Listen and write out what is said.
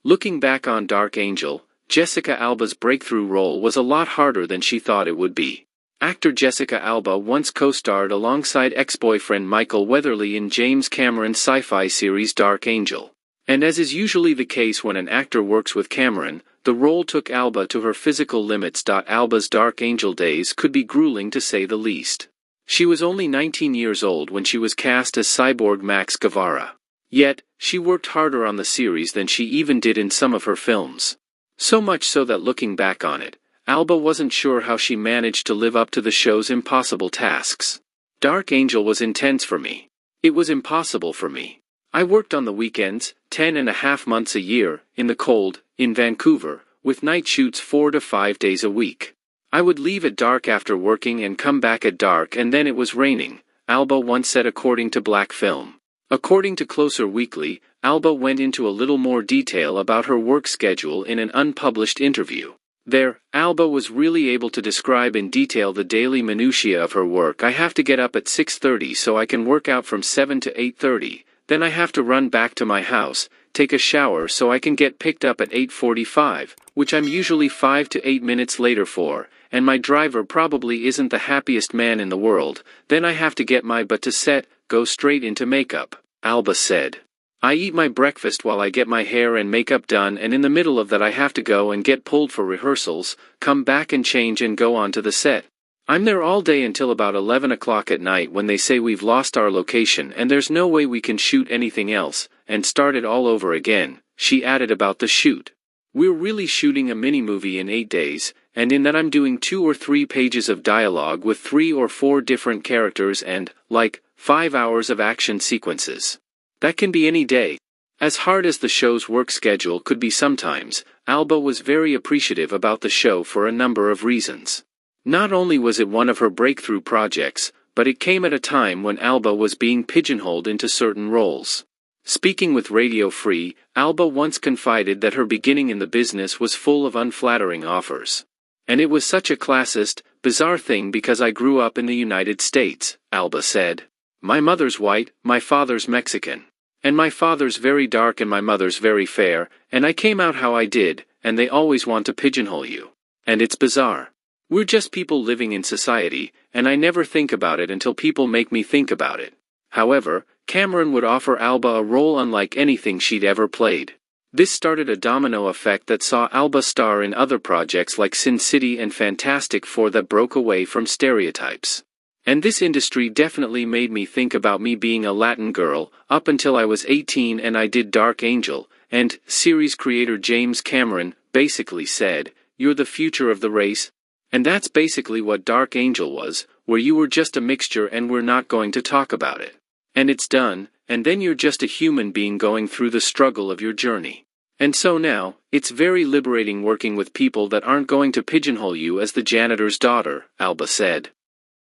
Looking back on Dark Angel, Jessica Alba's breakthrough role was a lot harder than she thought it would be. Actor Jessica Alba once co-starred alongside ex-boyfriend Michael Weatherly in James Cameron's sci-fi series Dark Angel. And as is usually the case when an actor works with Cameron, the role took Alba to her physical limits. Alba's Dark Angel days could be grueling to say the least. She was only 19 years old when she was cast as cyborg Max Guevara. Yet, she worked harder on the series than she even did in some of her films. So much so that looking back on it, Alba wasn't sure how she managed to live up to the show's impossible tasks. Dark Angel was intense for me. It was impossible for me. I worked on the weekends, 10.5 months a year, in the cold, in Vancouver, with night shoots 4 to 5 days a week. I would leave at dark after working and come back at dark, and then it was raining, Alba once said, according to Black Film. According to Closer Weekly, Alba went into a little more detail about her work schedule in an unpublished interview. There, Alba was really able to describe in detail the daily minutiae of her work. I have to get up at 6:30 so I can work out from 7 to 8:30, then I have to run back to my house, take a shower so I can get picked up at 8:45, which I'm usually 5 to 8 minutes later for, and my driver probably isn't the happiest man in the world, then I have to get my butt to set, go straight into makeup, Alba said. I eat my breakfast while I get my hair and makeup done, and in the middle of that I have to go and get pulled for rehearsals, come back and change and go on to the set. I'm there all day until about 11 o'clock at night when they say we've lost our location and there's no way we can shoot anything else, and start it all over again, she added about the shoot. We're really shooting a mini-movie in 8 days, and in that I'm doing 2 or 3 pages of dialogue with 3 or 4 different characters and, 5 hours of action sequences. That can be any day. As hard as the show's work schedule could be sometimes, Alba was very appreciative about the show for a number of reasons. Not only was it one of her breakthrough projects, but it came at a time when Alba was being pigeonholed into certain roles. Speaking with Radio Free, Alba once confided that her beginning in the business was full of unflattering offers. And it was such a classist, bizarre thing because I grew up in the United States, Alba said. My mother's white, my father's Mexican. And my father's very dark and my mother's very fair, and I came out how I did, and they always want to pigeonhole you. And it's bizarre. We're just people living in society, and I never think about it until people make me think about it. However, Cameron would offer Alba a role unlike anything she'd ever played. This started a domino effect that saw Alba star in other projects like Sin City and Fantastic Four that broke away from stereotypes. And this industry definitely made me think about me being a Latin girl, up until I was 18 and I did Dark Angel, and, series creator James Cameron, basically said, "You're the future of the race." And that's basically what Dark Angel was, where you were just a mixture and we're not going to talk about it. And it's done, and then you're just a human being going through the struggle of your journey. And so now, it's very liberating working with people that aren't going to pigeonhole you as the janitor's daughter, Alba said.